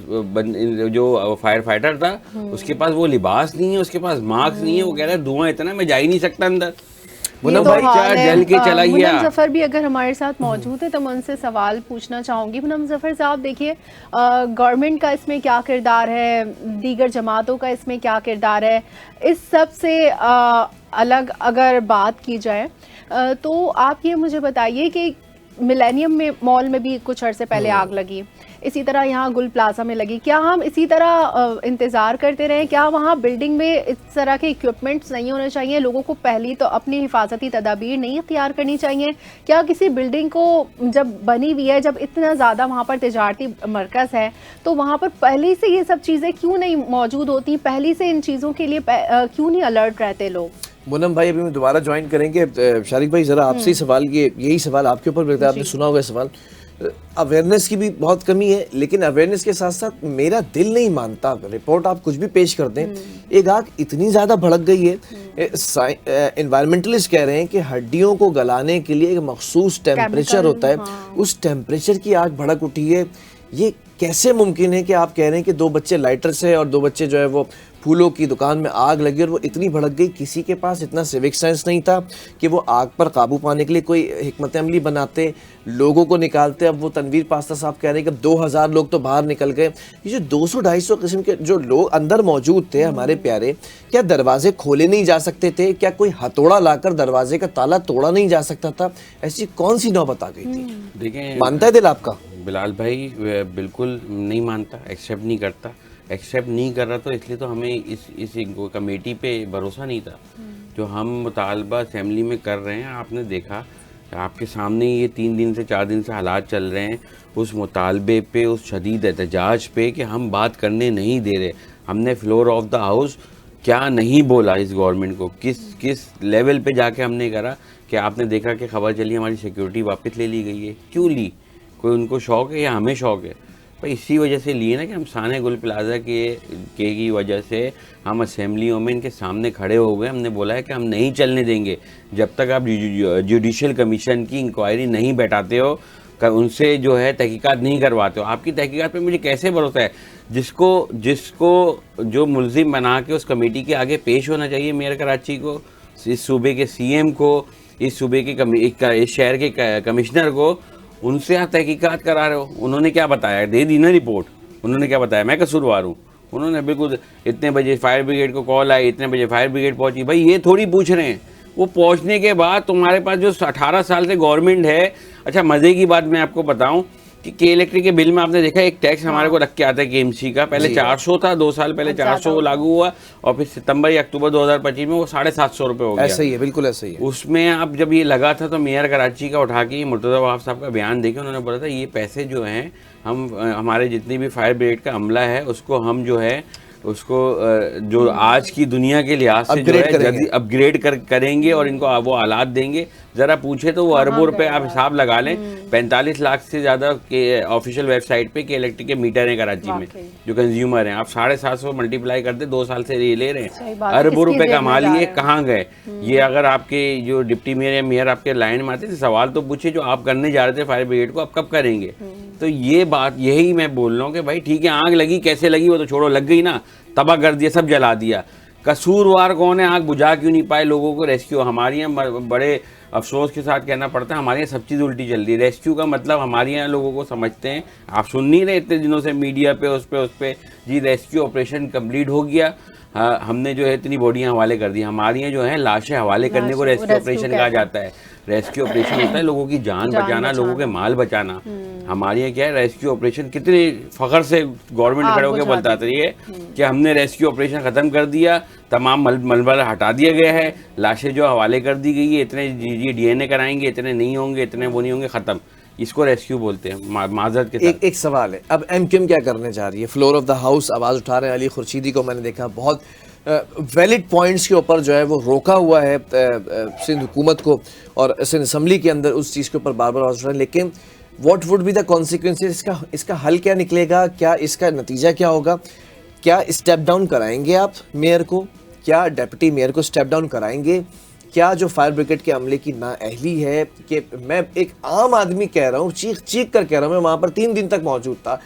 जो फायर फाइटर था, उसके पास वो लिबास नहीं है, उसके पास मास्क नहीं है, वो कह रहा है धुआं इतना मैं जा ही नहीं सकता अंदर। मुनम भाई क्या जल के चला गया। मुनम जफर भी अगर हमारे साथ मौजूद है तो मैं उनसे सवाल पूछना चाहूंगी। मुनम जफर साहब, देखिए गवर्नमेंट का इसमें क्या किरदार है, दीगर जमातों का इसमें क्या किरदार है, इस सब से अलग अगर बात की जाए तो आप ये मुझे बताइए कि मिलेनियम में मॉल में भी कुछ अरसे पहले आग लगी, इसी तरह यहाँ गुल प्लाजा में लगी, क्या हम इसी तरह इंतज़ार करते रहें? क्या वहाँ बिल्डिंग में इस तरह के इक्विपमेंट्स नहीं होने चाहिए? लोगों को पहली तो अपनी हिफाजती तदाबीर नहीं इख्तियार करनी चाहिए? क्या किसी बिल्डिंग को जब बनी हुई है, जब इतना ज़्यादा वहाँ पर तिजारती मरकज़ है, तो वहाँ पर पहले से ये सब चीज़ें क्यों नहीं मौजूद होती? पहले से इन चीज़ों के लिए क्यों नहीं अलर्ट रहते लोग? मुनम भाई अभी मैं दोबारा ज्वाइन करेंगे। शारिक भाई ज़रा आपसे ही सवाल, यही सवाल आपके ऊपर लगता है, आपने सुना होगा सवाल। अवेयरनेस की भी बहुत कमी है, लेकिन अवेयरनेस के साथ साथ मेरा दिल नहीं मानता, रिपोर्ट आप कुछ भी पेश कर दें, एक आग इतनी ज़्यादा भड़क गई है। एनवायरमेंटलिस्ट कह रहे हैं कि हड्डियों को गलाने के लिए एक मखसूस टेम्परेचर होता है, उस टेम्परेचर की आग भड़क उठी है। ये कैसे मुमकिन है कि आप कह रहे हैं कि 2 बच्चे लाइटर से और 2 बच्चे जो है वो फूलों की दुकान में आग लगी और वो इतनी भड़क गई, किसी के पास इतना सिविक सेंस नहीं था कि वो आग पर काबू पाने के लिए कोई हिकमत अमली बनाते, लोगों को निकालते। अब वो तनवीर पास्ता साहब कह रहे हैं कि 2000 लोग तो बाहर निकल गए। ये जो 200-250 किस्म के जो लोग अंदर मौजूद थे हमारे प्यारे, क्या दरवाजे खोले नहीं जा सकते थे? क्या कोई हथौड़ा लाकर दरवाजे का ताला तोड़ा नहीं जा सकता था? ऐसी कौन सी नौबत आ गई थी? देखें, मानता है दिल आपका? बिलाल भाई बिल्कुल नहीं मानता, एक्सेप्ट नहीं करता। एक्सेप्ट नहीं कर रहा तो इसलिए तो हमें इस कमेटी पे भरोसा नहीं था। जो हम मुतालबा असेंबली में कर रहे हैं, आपने देखा, आपके सामने ये 3 दिन से 4 दिन से हालात चल रहे हैं उस मुतालबे पे, उस शदीद एहतजाज पे कि हम बात करने नहीं दे रहे। हमने फ्लोर ऑफ द हाउस क्या नहीं बोला इस गवर्नमेंट को, किस लेवल पे जाके हमने करा कि आपने देखा कि खबर चली हमारी सिक्योरिटी वापस ले ली गई है। क्यों ली? कोई उनको शौक़ है या हमें शौक़ है? पर इसी वजह से लिए ना कि हम साने गुल प्लाजा के की वजह से हम असेंबलियों में इनके सामने खड़े हो गए। हमने बोला है कि हम नहीं चलने देंगे जब तक आप जुडिशल कमीशन की इंक्वायरी नहीं बैठाते हो, उनसे जो है तहकीकात नहीं करवाते हो। आपकी तहकीकात पे मुझे कैसे भरोसा है? जिसको जो मुलजिम बना के उस कमेटी के आगे पेश होना चाहिए, मेयर कराची को, इस सूबे के CM को, इस सूबे के इस शहर के कमिश्नर को, उनसे आप तहकीकात करा रहे हो। उन्होंने क्या बताया? दे दी ना रिपोर्ट। उन्होंने क्या बताया? मैं कसूरवार हूँ। उन्होंने बिल्कुल इतने बजे फायर ब्रिगेड को कॉल आई, इतने बजे फायर ब्रिगेड पहुंची। भाई ये थोड़ी पूछ रहे हैं। वो पहुंचने के बाद तुम्हारे पास जो 18 साल से गवर्नमेंट है। अच्छा, मज़े की बात मैं आपको बताऊं कि के इलेक्ट्रिक के बिल में आपने देखा एक टैक्स हमारे को रख के आता है KMC का। पहले 400 था, 2 साल पहले 400 लागू हुआ और फिर सितंबर या अक्टूबर 2025 में वो 750 रुपये हो गया। ऐसा ही है, बिल्कुल ऐसा ही है। उसमें अब जब ये लगा था तो मेयर कराची का उठा के मुर्तज़ा वहाब साहब का बयान देके उन्होंने बोला था ये पैसे जो हैं हम हमारे जितनी भी फायर ब्रिगेड का अमला है उसको हम जो है उसको जो आज की दुनिया के लिहाज से जो है जल्दी अपग्रेड करेंगे और इनको वो आलात देंगे। ज़रा पूछे तो वो अरबों रुपए आप हिसाब लगा लें। 45 लाख से ज़्यादा के ऑफिशियल वेबसाइट पे के इलेक्ट्रिक के मीटर हैं कराची में जो कंज्यूमर हैं। आप 750 मल्टीप्लाई कर दे, 2 साल से ये ले रहे हैं, अरबों रुपए कमा लिए, कहाँ गए ये? अगर आपके जो डिप्टी मेयर या मेयर आपके लाइन में आते थे सवाल तो पूछे जो आप करने जा रहे थे फायर ब्रिगेड को, आप कब करेंगे? तो ये बात यही मैं बोल रहा हूँ कि भाई ठीक है, आग लगी, कैसे लगी वो तो छोड़ो, लग गई ना, तबाह कर दिया, सब जला दिया। कसूरवार कौन है? आग बुझा क्यों नहीं पाए, लोगों को रेस्क्यू? हमारे यहाँ बड़े अफसोस के साथ कहना पड़ता है हमारे यहाँ सब चीज़ उल्टी चल रही है। रेस्क्यू का मतलब हमारे यहाँ लोगों को समझते हैं, आप सुन नहीं रहे इतने दिनों से मीडिया पे उस पे जी रेस्क्यू ऑपरेशन कंप्लीट हो गया, हमने जो है इतनी बॉडियाँ हवाले कर दी। हमारे यहाँ जो है लाशें हवाले करने को रेस्क्यू ऑपरेशन कहा जाता है। रेस्क्यू ऑपरेशन होता है लोगों की जान बचाना, लोगों के माल बचाना। हमारे यहाँ क्या है, रेस्क्यू ऑपरेशन कितने फखर से गवर्नमेंट खड़े होकर बताते है कि हमने रेस्क्यू ऑपरेशन ख़त्म कर दिया, तमाम मलबा हटा दिया गया है, लाशें जो हवाले कर दी गई है, इतने DNA कराएंगे, इतने नहीं होंगे, इतने वो नहीं होंगे, ख़त्म। इसको रेस्क्यू बोलते हैं माजरत के साथ। एक सवाल है, अब MQM क्या करने जा रही है? फ्लोर ऑफ द हाउस आवाज़ उठा रहे हैं। अली खुर्शीदी को मैंने देखा बहुत वैलिड पॉइंट्स के ऊपर जो है वो रोका हुआ है सिंध हुकूमत को और सिंध असम्बली के अंदर उस चीज़ के ऊपर बार बार आवाज़ उठ रहा है। लेकिन what would be the consequences? इसका हल क्या निकलेगा? क्या इसका नतीजा क्या होगा? क्या स्टेप डाउन कराएंगे आप मेयर को? क्या डिप्टी मेयर को स्टेप डाउन कराएंगे? क्या जो फायर ब्रिगेड के अमले की नाअहली है कि मैं एक आम आदमी कह रहा हूँ, चीख कर कह रहा हूँ, मैं वहाँ पर 3 दिन तक मौजूद था,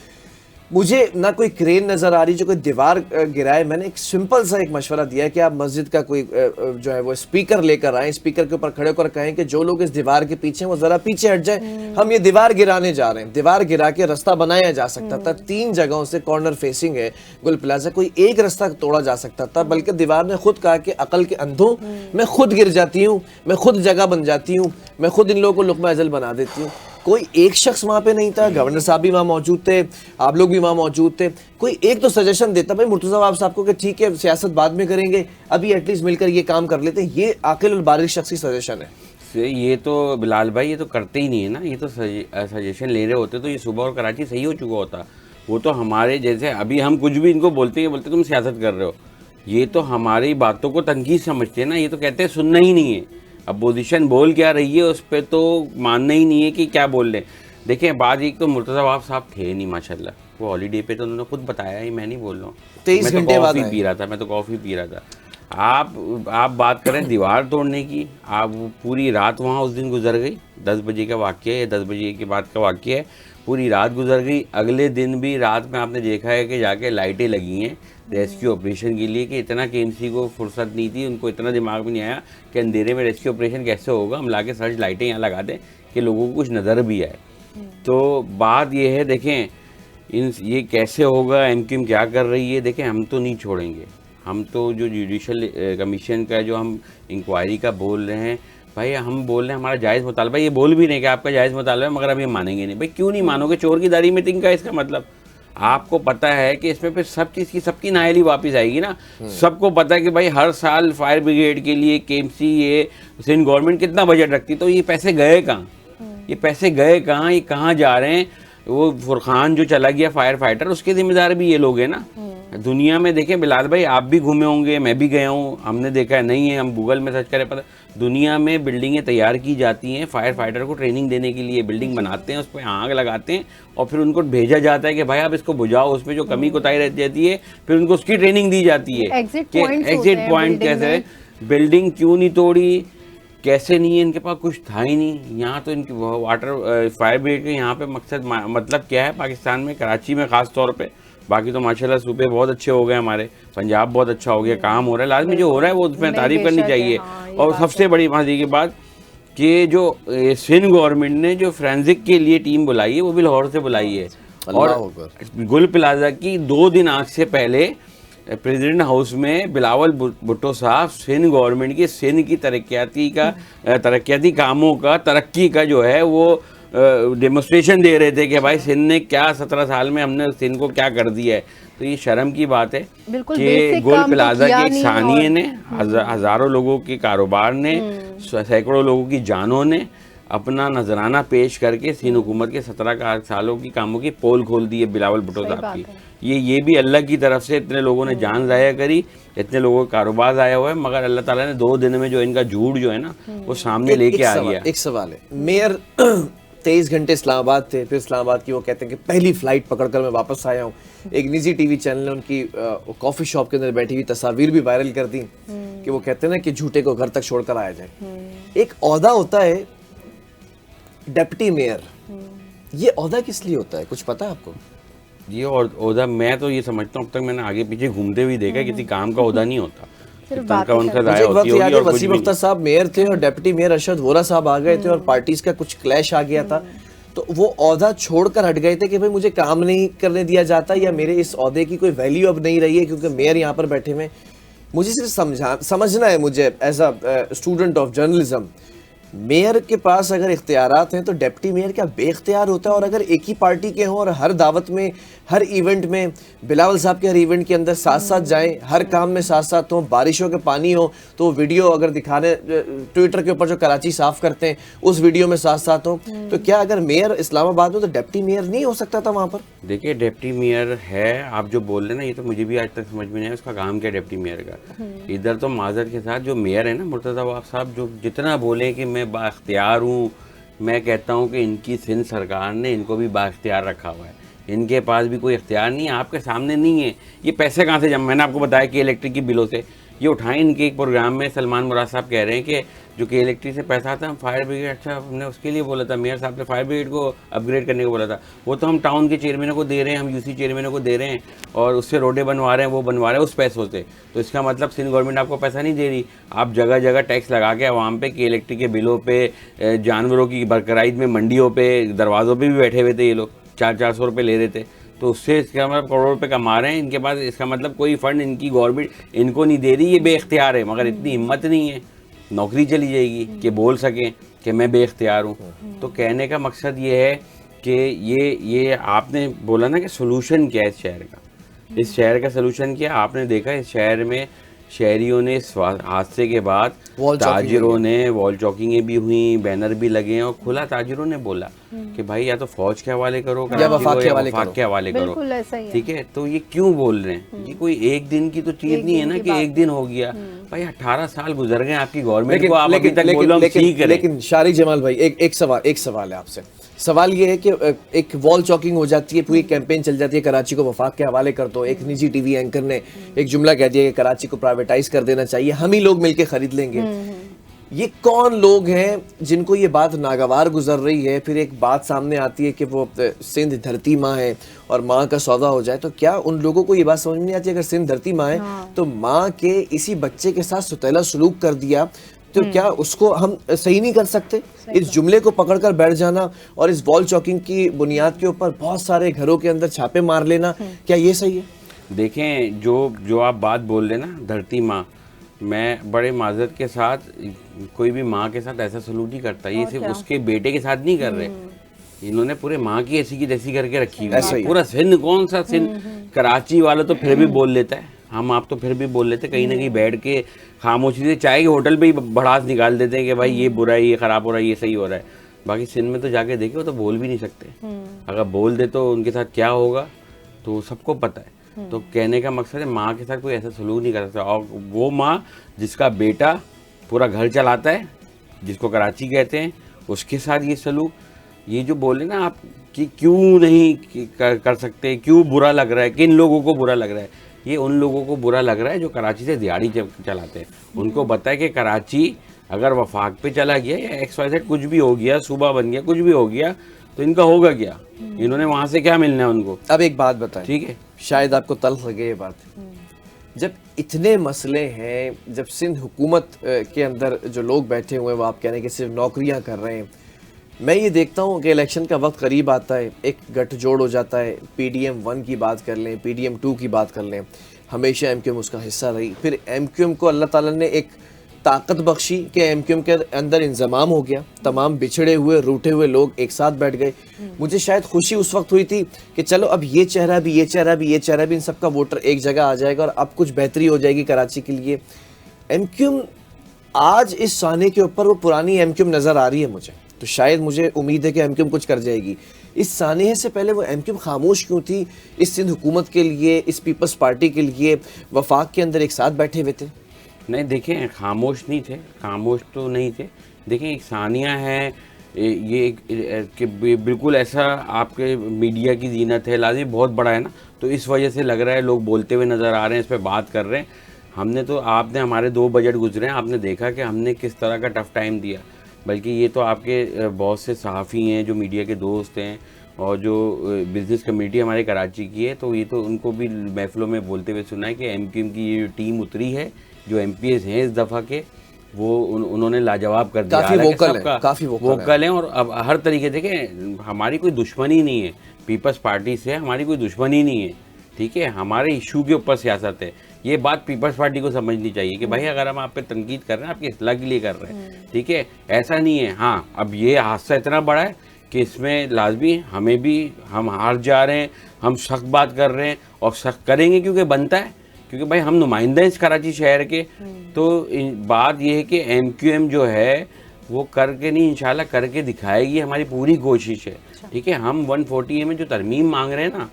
मुझे ना कोई क्रेन नज़र आ रही जो कोई दीवार गिराए। मैंने एक सिंपल सा एक मशवरा दिया कि आप मस्जिद का कोई जो है वो स्पीकर लेकर आएँ, स्पीकर के ऊपर खड़े होकर कहें कि जो लोग इस दीवार के पीछे हैं वो ज़रा पीछे हट जाए, हम ये दीवार गिराने जा रहे हैं। दीवार गिरा के रास्ता बनाया जा सकता था। 3 जगहों से कॉर्नर फेसिंग है गुल प्लाजा, कोई एक रास्ता तोड़ा जा सकता था, बल्कि दीवार ने खुद कहा कि अकल के अंधों, मैं खुद गिर जाती हूँ, मैं खुद जगह बन जाती हूँ, मैं खुद इन लोगों को लुक़मा अज़ल बना देती हूँ। कोई एक शख्स वहाँ पे नहीं था, गवर्नर साहब भी वहाँ मौजूद थे, आप लोग भी वहाँ मौजूद थे, कोई एक तो सजेशन देता भाई मुर्तज़ा वहाब साहब को कि ठीक है सियासत बाद में करेंगे, अभी एटलीस्ट मिलकर ये काम कर लेते हैं। ये आकिल और बारिश शख्स की सजेशन है। ये तो बिलाल भाई ये तो करते ही नहीं है ना, ये तो सजेशन ले रहे होते तो ये सुबह और कराची सही हो चुका होता। वो तो हमारे जैसे अभी हम कुछ भी इनको बोलते हैं, बोलते तुम सियासत कर रहे हो, ये तो हमारी बातों को तनकीद समझते हैं ना। ये तो कहते हैं सुनना ही नहीं है, अपोजिशन बोल क्या रही है उस पर तो मानना ही नहीं है कि क्या बोल रहे। देखिए बात एक तो मुर्तज़ा वहाब साहब थे नहीं माशाल्लाह, वो हॉलीडे पे तो उन्होंने खुद बताया ही, मैं नहीं बोल रहा हूँ, 23 घंटे बाद मैं तो कॉफ़ी पी रहा था। आप बात करें दीवार तोड़ने की, आप पूरी रात वहाँ उस दिन गुजर गई। 10 बजे का वाक़या है, 10 बजे के बाद का वाक़या है। पूरी रात गुजर गई। अगले दिन भी रात में आपने देखा है कि जाके लाइटें लगी हैं रेस्क्यू ऑपरेशन के लिए, कि इतना केएमसी को फुर्सत नहीं थी, उनको इतना दिमाग में नहीं आया कि अंधेरे में रेस्क्यू ऑपरेशन कैसे होगा, हम ला के सर्च लाइटें यहाँ लगा दें कि लोगों को कुछ नज़र भी आए। तो बात ये है, देखें ये कैसे होगा, एमक्यूएम क्या कर रही है, देखें हम तो नहीं छोड़ेंगे। हम तो जो जुडिशल कमीशन का जो हम इंक्वायरी का बोल रहे हैं भाई, हम बोल रहे हैं हमारा जायज़ मुतालबा, ये बोल भी नहीं कि आपका जायज़ मुतालबा है, मगर अब ये मानेंगे नहीं। भाई क्यों नहीं मानोगे? चोर की दाढ़ी में तिनका, इसका मतलब आपको पता है कि इसमें फिर सब चीज़ की सबकी नायली वापस आएगी ना। सबको पता है कि भाई हर साल फायर ब्रिगेड के लिए केएमसी ये सिंध गवर्नमेंट कितना बजट रखती, तो ये पैसे गए कहाँ? ये पैसे गए कहाँ? ये कहाँ जा रहे हैं? वो फुरखान जो चला गया फायर फाइटर, उसके जिम्मेदार भी ये लोग हैं ना। दुनिया में देखें बिलाल भाई, आप भी घूमे होंगे, मैं भी गया हूँ, हमने देखा है, नहीं है हम गूगल में सर्च करें पता, दुनिया में बिल्डिंगें तैयार की जाती हैं फायर फाइटर को ट्रेनिंग देने के लिए। बिल्डिंग बनाते हैं, उस पर आग लगाते हैं और फिर उनको भेजा जाता है कि भाई आप इसको बुझाओ, उसमें जो कमी कोताही रह जाती है फिर उनको उसकी ट्रेनिंग दी जाती है। एग्जिट पॉइंट कैसे, बिल्डिंग क्यों नहीं तोड़ी, कैसे नहीं है, इनके पास कुछ था ही नहीं। यहाँ तो इनकी वाटर फायर ब्रिगेड के यहाँ पे मकसद मतलब क्या है पाकिस्तान में, कराची में ख़ास तौर पे, बाकी तो माशाल्लाह सूबे बहुत अच्छे हो गए हमारे, पंजाब बहुत अच्छा हो गया, काम हो रहा है, लाजमी जो हो रहा है वो उसमें तारीफ करनी चाहिए। और सबसे बड़ी मजे की बात कि जो सिंध गवर्नमेंट ने जो फोरेंसिक के लिए टीम बुलाई है वो भी लाहौर से बुलाई है। और गुल प्लाजा की 2 दिन आग से पहले प्रेसिडेंट हाउस में बिलावल भुट्टो साहब सिंध गवर्नमेंट की सिंध की तरक्याती कामों का, तरक्की का जो है वो डेमोस्ट्रेशन दे रहे थे कि भाई सिंध ने क्या 17 साल में हमने सिंध को क्या कर दिया है। तो ये शर्म की बात है कि गुल प्लाजा के एक सानिए ने, हज़ारों लोगों के कारोबार ने, सैकड़ों लोगों की जानों ने अपना नजराना पेश करके सिंध हुकूमत के 17 सालों की कामों की पोल खोल दी है बिलावल भुट्टो साहब की। ये भी अल्लाह की तरफ से इतने लोगों ने जान ज़ाया करी, इतने लोगों का कारोबार आया हुआ है, मगर अल्लाह ताला ने 2 दिन में जो इनका झूठ जो है ना वो सामने लेके आ गया। एक सवाल है, मेयर 23 घंटे इस्लामाबाद थे, फिर इस्लामाबाद की वो कहते हैं कि पहली फ्लाइट पकड़कर मैं वापस आया हूँ। एक निजी टीवी चैनल ने उनकी कॉफ़ी शॉप के अंदर बैठी हुई तस्वीर भी वायरल कर दी कि वो कहते हैं ना कि झूठे को घर तक छोड़कर आया जाए। एक ओहदा होता है डिप्टी मेयर, ये ओहदा किस लिए होता है, कुछ पता है आपको? ये ओहदा मैं तो ये समझता हूँ, अब तक मैंने आगे पीछे घूमते हुए देखा, किसी काम का ओहदा नहीं होता। वसीम अख्तर साहब मेयर थे और डिप्टी मेयर अरशद वोरा साहब आ गए थे और पार्टीज का कुछ क्लैश आ गया था, तो वो ओहदा छोड़कर हट गए थे कि भाई मुझे काम नहीं करने दिया जाता या मेरे इस ओहदे की कोई वैल्यू अब नहीं रही है क्योंकि मेयर यहाँ पर बैठे हुए। मुझे सिर्फ समझना है, मुझे as a student of journalism, mayor के पास अगर इख्तियारात हैं तो डिप्टी मेयर क्या बेख्तियार होता है? और अगर एक ही पार्टी के हों और हर दावत में, हर इवेंट में, बिलावल साहब के हर इवेंट के अंदर साथ साथ जाएं, हर काम में साथ साथ हों, बारिशों के पानी हो तो वीडियो अगर दिखाने ट्विटर के ऊपर जो कराची साफ करते हैं उस वीडियो में साथ साथ हों, तो क्या अगर मेयर इस्लामाबाद में तो डिप्टी मेयर नहीं हो सकता था वहाँ पर? देखिए डिप्टी मेयर है, आप जो बोल रहे हैं ना, ये तो मुझे भी आज तक समझ में नहीं आया उसका काम क्या डिप्टी मेयर का। इधर तो माजर के साथ जो मेयर है ना मुर्तज़ा वाक़ साहब, जो जितना बोले कि मैं बाख्तियार हूँ, मैं कहता हूँ कि इनकी सिंध सरकार ने इनको भी बाख्तियार रखा हुआ है, इनके पास भी कोई इख्तियार नहीं है, आपके सामने नहीं है। ये पैसे कहाँ से जमा, मैंने आपको बताया कि इलेक्ट्रिक की बिलों से ये उठाएं। इनके एक प्रोग्राम में सलमान मुराद साहब कह रहे हैं कि जो कि इलेक्ट्रिक से पैसा आता है, हम फायर ब्रिगेड, अच्छा हमने उसके लिए बोला था, मेयर साहब ने फायर ब्रिगेड को अपग्रेड करने को बोला था, वो तो हम टाउन के चेयरमैनों को दे रहे हैं, हम यूसी चेयरमैनों को दे रहे हैं और उससे रोडें बनवा रहे हैं, वो बनवा रहे हैं उस पैसों से। तो इसका मतलब सिंध गवर्नमेंट आपको पैसा नहीं दे रही, आप जगह जगह टैक्स लगा के आवाम पे कि इलेक्ट्रिक के बिलों पे, जानवरों की बरकराइद में मंडियों पे, दरवाज़ों पर भी बैठे हुए थे ये लोग, 400-400 रुपये ले रहे थे, तो उससे इसका मतलब करोड़ों रुपए कमा रहे हैं इनके पास। इसका मतलब कोई फंड इनकी गवर्नमेंट इनको नहीं दे रही, ये बेख्तियार है, मगर इतनी हिम्मत नहीं है, नौकरी चली जाएगी कि बोल सकें कि मैं बेख्तियार हूँ। तो कहने का मकसद ये है कि ये आपने बोला ना कि सोल्यूशन क्या है इस शहर का, इस शहर का सोल्यूशन क्या? आपने देखा इस शहर में शहरियों ने इस हादसे के बाद, ताजिरों ने वॉल चौकिंगें भी हुई, बैनर भी लगे हैं और खुला ताजिरों ने बोला कि भाई या तो फौज के हवाले करो या वफाक के हवाले करो, ठीक है? तो ये क्यों बोल रहे हैं? ये कोई एक दिन की तो चीज नहीं है ना कि एक दिन हो गया। भाई 18 साल गुजर गए आपकी गवर्नमेंट को, आप अभी तक बोलो हम ठीक करें। लेकिन शारिक जमाल भाई एक सवाल है आपसे। सवाल ये है कि एक वॉल चॉकिंग हो जाती है, पूरी कैंपेन चल जाती है, कराची को वफाक के हवाले कर दो, एक निजी टीवी एंकर ने एक जुमला कह दिया कि कराची को प्राइवेटाइज कर देना चाहिए, हम ही लोग मिलके खरीद लेंगे। ये कौन लोग हैं जिनको ये बात नागवार गुजर रही है? फिर एक बात सामने आती है कि वो सिंध धरती माँ है और माँ का सौदा हो जाए, तो क्या उन लोगों को ये बात समझ नहीं आती अगर सिंध धरती माँ है तो माँ के इसी बच्चे के साथ सुतैला सलूक कर दिया तो क्या उसको हम सही नहीं कर सकते? इस जुमले को पकड़कर बैठ जाना और इस वॉल चॉकिंग की बुनियाद के ऊपर बहुत सारे घरों के अंदर छापे मार लेना, क्या ये सही है? देखें, जो आप बात बोल रहे ना धरती माँ, मैं बड़े माजरत के साथ कोई भी माँ के साथ ऐसा सलूक नहीं करता। ये सिर्फ उसके बेटे के साथ नहीं कर रहे, इन्होंने पूरे माँ की ऐसी की तैसी करके रखी हुई है। पूरा सिंध, कौन सा सिंध, कराची वाला तो फिर भी बोल लेता है, हम आप तो फिर भी बोल लेते, कहीं ना कहीं बैठ के खामोशी से चाय के होटल पे ही भड़ास निकाल देते हैं कि भाई ये बुरा है, ये खराब हो रहा है, ये सही हो रहा है। बाकी सिंध में तो जाके देखे वो तो बोल भी नहीं सकते। अगर बोल दे तो उनके साथ क्या होगा तो सबको पता है। तो कहने का मकसद है माँ के साथ कोई ऐसा सलूक नहीं कर सकता। और वो माँ जिसका बेटा पूरा घर चलाता है, जिसको कराची कहते हैं, उसके साथ ये सलूक, ये जो बोले ना आप कि क्यों नहीं कर सकते, क्यों बुरा लग रहा है, किन लोगों को बुरा लग रहा है, ये उन लोगों को बुरा लग रहा है जो कराची से दिहाड़ी चलाते हैं। उनको पता है कि कराची अगर वफाक पे चला गया या XYZ कुछ भी हो गया, सूबा बन गया, कुछ भी हो गया, तो इनका होगा क्या, इन्होंने वहां से क्या मिलना है उनको। अब एक बात बताएं, ठीक है, शायद आपको तल्ख लगे ये बात, जब इतने मसले हैं, जब सिंध हुकूमत के अंदर जो लोग बैठे हुए हैं वो आप कह रहे हैं कि सिर्फ नौकरियां कर रहे हैं, मैं ये देखता हूँ कि इलेक्शन का वक्त करीब आता है, एक गठजोड़ हो जाता है, PDM 1 की बात कर लें, PDM 2 की बात कर लें, हमेशा MQM उसका हिस्सा रही, फिर MQM को अल्लाह ताला ने एक ताकत बख्शी कि MQM के अंदर इंजमाम हो गया, तमाम बिछड़े हुए रूठे हुए लोग एक साथ बैठ गए। मुझे शायद खुशी उस वक्त हुई थी कि चलो अब ये चेहरा भी, ये चेहरा भी, ये चेहरा भी, इन सबका वोटर एक जगह आ जाएगा और अब कुछ बेहतरी हो जाएगी कराची के लिए। MQM आज इस साने के ऊपर वो पुरानी MQM नज़र आ रही है मुझे, तो शायद मुझे उम्मीद है कि MQM कुछ कर जाएगी। इस सानहे से पहले वो MQM खामोश क्यों थी? इस सिंध हुकूमत के लिए, इस पीपल्स पार्टी के लिए वफाक के अंदर एक साथ बैठे हुए थे। नहीं देखें, खामोश नहीं थे, खामोश तो नहीं थे। देखें, एक सानिया है, ये कि बिल्कुल ऐसा आपके मीडिया की जीनत है, लाजी बहुत बड़ा है ना, तो इस वजह से लग रहा है लोग बोलते हुए नज़र आ रहे हैं, इस पर बात कर रहे हैं। हमने तो, आपने हमारे 2 बजट गुजरे हैं, आपने देखा कि हमने किस तरह का टफ टाइम दिया। बल्कि ये तो आपके बहुत से सहाफ़ी हैं जो मीडिया के दोस्त हैं और जो बिज़नेस कम्युनिटी हमारे कराची की है, तो ये तो उनको भी महफिलों में बोलते हुए सुना है कि MQM की ये टीम उतरी है, जो MPs हैं इस दफ़ा के, वो उन्होंने लाजवाब कर दिया। काफ़ी वोकल हैं और अब हर तरीके, देखें हमारी कोई दुश्मनी नहीं है पीपल्स पार्टी से, हमारी कोई दुश्मनी नहीं है, ठीक है, हमारे इशू के ऊपर सियासत है। ये बात पीपल्स पार्टी को समझनी चाहिए कि भाई अगर हम आप पे तनकीद कर रहे हैं, आपकी इस्लाह के लिए कर रहे हैं, ठीक है, ऐसा नहीं है। हाँ, अब ये हादसा इतना बड़ा है कि इसमें लाजमी हमें भी, हम हार जा रहे हैं, हम सख्त बात कर रहे हैं और सख्त करेंगे क्योंकि बनता है, क्योंकि भाई हम नुमाइंदे हैं इस कराची शहर के। तो बात यह है कि MQM जो है वो करके नहीं, इंशाल्लाह करके दिखाएगी, हमारी पूरी कोशिश है, ठीक है। हम 140A में जो तरमीम मांग रहे हैं ना,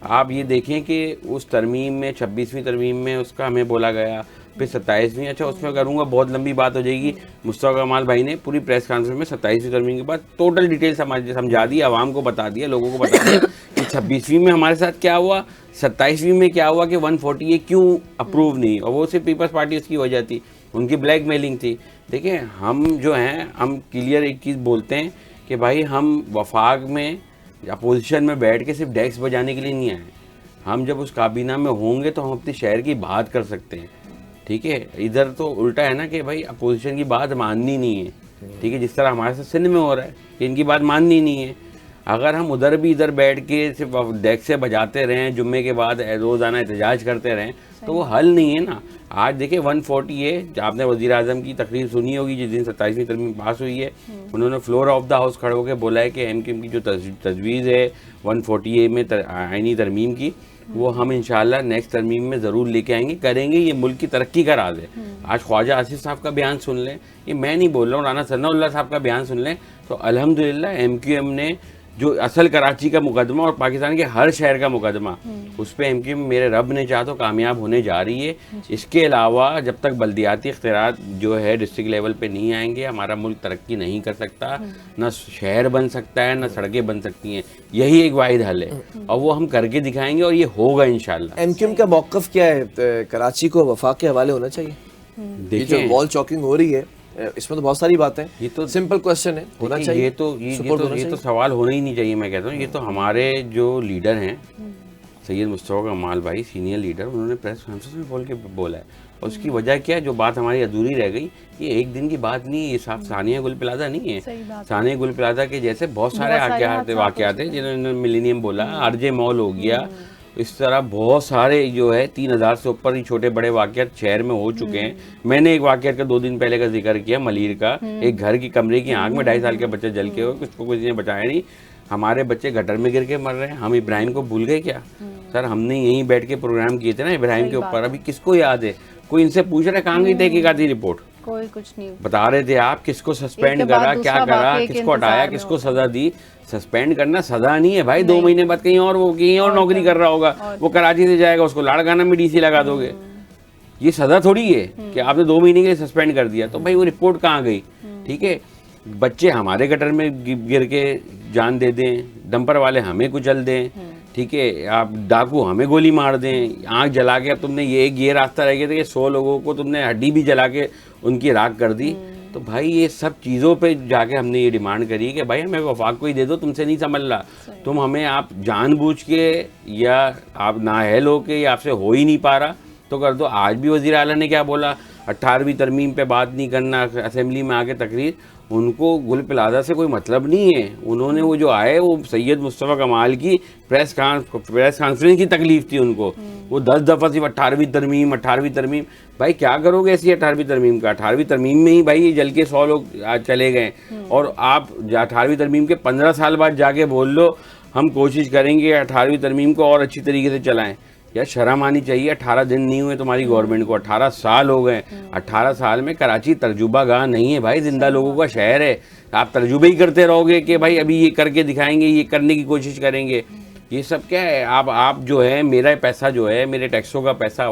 आप ये देखें कि उस तरमीम में 26वीं तरमीम में उसका हमें बोला गया, फिर 27वीं, अच्छा उसमें करूँगा बहुत लंबी बात हो जाएगी। मुस्तफा कमाल भाई ने पूरी प्रेस कॉन्फ्रेंस में 27वीं तरमीम के बाद टोटल डिटेल समझा दी, आवाम को बता दिया, लोगों को बता दिया कि 26वीं में हमारे साथ क्या हुआ, 27वीं में क्या हुआ, कि 140A क्यों अप्रूव नहीं, और वो सिर्फ पीपल्स पार्टी उसकी वजह थी, उनकी ब्लैकमेलिंग थी। देखिए, हम जो हैं, हम क्लियर एक चीज़ बोलते हैं कि भाई हम वफाक में अपोजिशन में बैठ के सिर्फ डेस्क बजाने के लिए नहीं आए। हम जब उस काबीना में होंगे तो हम अपने शहर की बात कर सकते हैं, ठीक है। इधर तो उल्टा है ना कि भाई अपोजिशन की बात माननी नहीं है, ठीक है, जिस तरह हमारे साथ सिंध में हो रहा है कि इनकी बात माननी नहीं है। अगर हम उधर भी इधर बैठ के सिर्फ डेस्क से बजाते रहें, जुम्मे के बाद रोज़ाना एहतजाज करते रहें, तो वो हल नहीं है ना। आज देखिए 140A, आपने वज़ीर आज़म की तकरीर सुनी होगी जिस दिन 27वीं तरमीम पास हुई है, उन्होंने फ्लोर ऑफ द हाउस खड़े होकर बोला है कि MQM की जो तजवीज़ है 140A में आईनी तरमीम की, वो हम इंशाल्लाह नेक्स्ट तरमीम में ज़रूर लेके आएंगे, करेंगे। ये मुल्क की तरक्की का राज है। आज ख्वाजा आसिफ साहब का बयान सुन लें, ये मैं नहीं बोल रहा हूँ, राना सनाउल्लाह साहब का बयान सुन लें, तो अल्हम्दुलिल्लाह MQM ने जो असल कराची का मुकदमा और पाकिस्तान के हर शहर का मुकदमा, उस पर MQM मेरे रब ने चाहा तो कामयाब होने जा रही है। इसके अलावा जब तक बल्दियाती इख्तियारात जो है डिस्ट्रिक्ट लेवल पे नहीं आएंगे, हमारा मुल्क तरक्की नहीं कर सकता, ना शहर बन सकता है, ना सड़कें बन सकती हैं। यही एक वाहिद हल है और वो हम करके दिखाएंगे और ये होगा इंशाल्लाह। MQM का मौक़िफ़ क्या है? कराची को वफाक के हवाले होना चाहिए? ये जो वॉल चॉकिंग हो रही है, इसमें तो बहुत सारी बातें, ये तो सिंपल क्वेश्चन है, होना देखिए, चाहिए, ये तो सवाल होना ही नहीं चाहिए। मैं कहता हूँ ये तो हमारे जो लीडर हैं सैयद मुस्तफ़ा कमाल भाई, सीनियर लीडर, उन्होंने प्रेस कॉन्फ्रेंस में बोला है। और उसकी वजह क्या है, जो बात हमारी अधूरी रह गई, ये एक दिन की बात नहीं है, ये साफ सानिया गुल प्लाजा नहीं है। सानिया गुल प्लाजा के जैसे बहुत सारे वाक़यात हैं जिन्होंने मिलेनियम बोला, आरजे मॉल हो गया, इस तरह बहुत सारे जो है 3000 से ऊपर ही छोटे बड़े वाक़यात शहर में हो चुके हैं। मैंने एक वाक़यात का 2 दिन पहले का जिक्र किया, मलीर का, एक घर की कमरे की आग में 2.5 साल के बच्चे जल के हो, किसको किसी ने बचाया नहीं। हमारे बच्चे गटर में गिर के मर रहे हैं, हम इब्राहिम को भूल गए क्या? सर हमने यहीं बैठ के प्रोग्राम किए थे ना इब्राहिम के ऊपर, अभी किसको याद है? कोई इनसे पूछ रहा है कहाँ गई तहकीकात की रिपोर्ट? कोई कुछ नहीं बता रहे थे आप, किसको सस्पेंड करा, क्या करा, किसको हटाया, किसको सजा दी। सस्पेंड करना सजा नहीं है भाई, 2 महीने बाद कहीं और नौकरी कर रहा होगा, वो कराची से जाएगा, उसको लाड़काना में डीसी लगा दोगे। ये सजा थोड़ी है कि आपने 2 महीने के लिए सस्पेंड कर दिया। तो भाई वो रिपोर्ट कहाँ गई? ठीक है, बच्चे हमारे गटर में गिर के जान दे दें, डंपर वाले हमें कुचल दें, ठीक है, आप डाकू हमें गोली मार दें, आँख जला के। अब तुमने ये रास्ता रह गया था कि 100 लोगों को तुमने हड्डी भी जला के उनकी राख कर दी। तो भाई ये सब चीज़ों पे जाके हमने ये डिमांड करी कि भाई हमें वफाक को ही दे दो, तुमसे नहीं समझ रहा। तुम हमें आप जानबूझ के या आप नाअहल हो के या आपसे हो ही नहीं पा रहा तो कर दो। आज भी वज़ीर आला ने क्या बोला, 18वीं तरमीम पे बात नहीं करना, असेंबली में आके तकरीर। उनको गुल प्लाजा से कोई मतलब नहीं है। उन्होंने वो जो आए वो सैयद मुस्तफ़ा कमाल की प्रेस कॉन्फ्रेंस की तकलीफ थी उनको। वो 10 दफ़ा सिर्फ 18वीं तरमीम। भाई क्या करोगे ऐसी 18वीं तरमीम का? 18वीं तरमीम में ही भाई ये जल के 100 लोग चले गए, और आप 18वीं तरमीम के 15 साल बाद जाके बोल लो हम कोशिश करेंगे 18वीं तरमीम को और अच्छी तरीके से चलाएं। यार शर्म आनी चाहिए। 18 दिन नहीं हुए तुम्हारी गवर्नमेंट को, 18 साल हो गए। 18 साल में कराची तर्जुबा गाह नहीं है भाई, जिंदा लोगों का शहर है। आप तर्जुबे ही करते रहोगे कि भाई अभी ये करके दिखाएंगे, ये करने की कोशिश करेंगे। ये सब क्या है? आप जो है, मेरा पैसा जो है, मेरे टैक्सों का पैसा,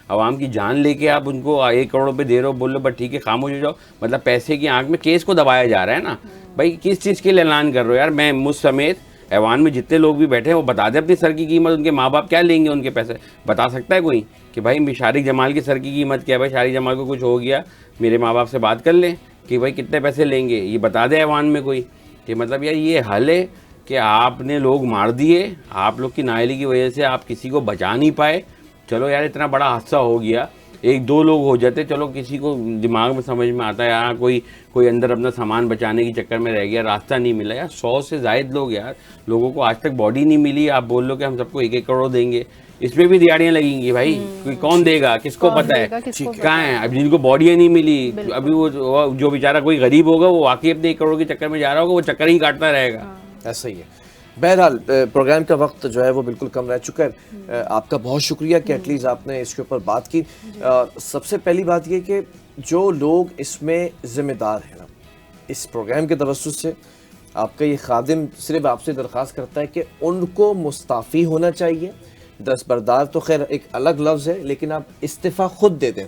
आवाम की जान लेके आप उनको 1 करोड़ रुपये दे रहे हो, बोल लो बस ठीक है खामोश हो जाओ। मतलब पैसे की आंख में केस को दबाया जा रहा है ना भाई। किस चीज़ के लिए ऐलान कर रहे हो यार? मैं मुझ समेत ऐवान में जितने लोग भी बैठे हैं वो बता दें अपनी सर की कीमत। उनके माँ बाप क्या लेंगे उनके पैसे? बता सकता है कोई कि भाई शारिक जमाल की सर की कीमत क्या है? भाई शारिक जमाल को कुछ हो गया, मेरे माँ बाप से बात कर लें कि भाई कितने पैसे लेंगे, ये बता दे ऐवान में कोई। कि मतलब यार ये हल है कि आपने लोग मार दिए, आप लोग की नाअहली की वजह से आप किसी को बचा नहीं पाए। चलो यार इतना बड़ा हादसा हो गया, 1-2 लोग हो जाते, चलो किसी को दिमाग में समझ में आता है यार कोई अंदर अपना सामान बचाने के चक्कर में रह गया, रास्ता नहीं मिला। यार 100 से ज़ायद लोग, यार लोगों को आज तक बॉडी नहीं मिली। आप बोल लो कि हम सबको 1-1 करोड़ देंगे, इसमें भी दिहाड़ियाँ लगेंगी भाई। कोई कौन देगा? किसको पता है कहाँ है? अब जिनको बॉडियाँ नहीं मिली, अभी वो जो बेचारा कोई गरीब होगा वो वाकई अपने 1 करोड़ के चक्कर में जा रहा होगा, वो चक्कर ही काटता रहेगा। ऐसा ही है। बहरहाल प्रोग्राम का वक्त जो है वो बिल्कुल कम रह चुका है। आपका बहुत शुक्रिया कि एटलीस्ट आपने इसके ऊपर बात की। सबसे पहली बात ये कि जो लोग इसमें ज़िम्मेदार हैं ना, इस प्रोग्राम के तवज्जुह से आपका ये खादिम सिर्फ आपसे दरख्वास्त करता है कि उनको मुस्ताफ़ी होना चाहिए। दस्तबरदार तो खैर एक अलग लफ्ज़ है, लेकिन आप इस्तीफ़ा खुद दे दें।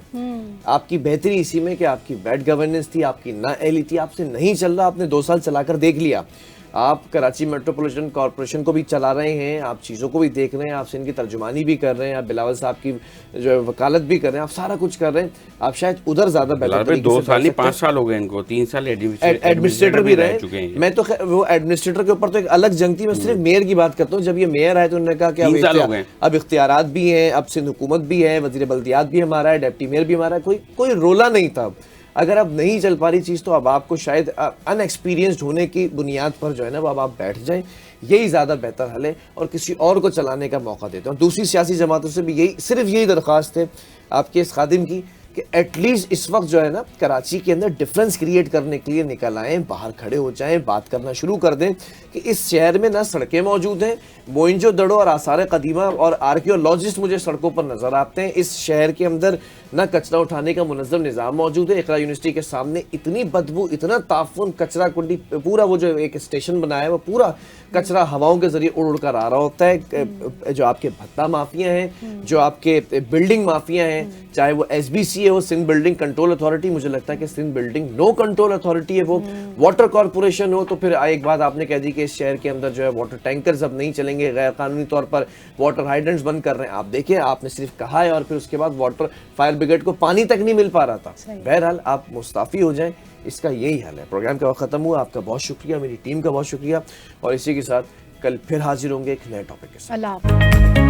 आपकी बेहतरी इसी में कि आपकी बैड गवर्नेंस थी, आपकी नाअहली थी, आपसे नहीं चल रहा, आपने 2 साल चलाकर देख लिया। आप कराची मेट्रोपॉलिटन कॉरपोरेशन को भी चला रहे हैं, आप चीज़ों को भी देख रहे हैं, आप इनकी तर्जुमानी भी कर रहे हैं, आप बिलावल साहब की जो वकालत भी कर रहे हैं, आप सारा कुछ कर रहे हैं। आप शायद उधर ज़्यादा बेहतर 2 साल नहीं 5 साल हो गए इनको, 3 साल एडमिनिस्ट्रेटर भी रहे। मैं तो वो एडमिनिस्ट्रेटर के ऊपर तो एक अलग जंग थी। मैं सिर्फ मेयर की बात करता हूँ। जब ये मेयर आए तो उन्होंने कहा कि अब इख्तियारात भी हैं, अब सिंध हुकूमत भी है, वज़ीर बल्दियात भी हमारा है, डिप्टी मेयर भी हमारा है, कोई रोला नहीं था। अगर अब नहीं चल पा रही चीज़ तो अब आपको शायद अनएक्सपीरियंस्ड होने की बुनियाद पर जो है ना वो अब आप बैठ जाएं, यही ज़्यादा बेहतर हल है और किसी और को चलाने का मौका देते हैं। दूसरी सियासी जमातों से भी सिर्फ यही दरख्वास्त है आपके इस खादिम की कि एटलीस्ट इस वक्त जो है ना कराची के अंदर डिफरेंस क्रिएट करने के लिए निकल आएँ, बाहर खड़े हो जाएं, बात करना शुरू कर दें कि इस शहर में ना सड़कें मौजूद हैं, मोइंजो दड़ो और आसार कदीमा और आर्कियोलॉजिस्ट मुझे सड़कों पर नज़र आते हैं। इस शहर के अंदर ना कचरा उठाने का मुनज़्ज़म निज़ाम मौजूद है। इक़रा यूनिवर्सिटी के सामने इतनी बदबू, इतना ताफ़ुन, कचरा कुंडी, पूरा वो जो एक स्टेशन बनाया है वो पूरा कचरा हवाओं के ज़रिए उड़ उड़ कर आ रहा होता है। जो आपके भत्ता माफिया हैं, जो आपके बिल्डिंग माफिया हैं, चाहे वो SBC कराची है वो सिंध बिल्डिंग कंट्रोल अथॉरिटी, मुझे लगता है कि Sindh building no control authority है वो। वाटर कॉरपोरेशन हो तो फिर एक बात आपने कह दी कि इस शहर के अंदर जो है वाटर टैंकर्स अब नहीं चलेंगे, गैर कानूनी तौर पर वाटर हाइड्रेंट्स बंद कर रहे हैं। आप देखिए, आपने सिर्फ कहा है और फिर उसके बाद वाटर फायर ब्रिगेड को पानी तक नहीं मिल पा रहा था। बहरहाल आप मुस्ताफ़ी हो जाएं, इसका यही हाल है। प्रोग्राम का वक्त खत्म हुआ, आपका बहुत शुक्रिया, मेरी टीम का बहुत शुक्रिया, और इसी के साथ कल फिर हाजिर होंगे एक नए टॉपिक के साथ। अल्लाह हाफ़िज़।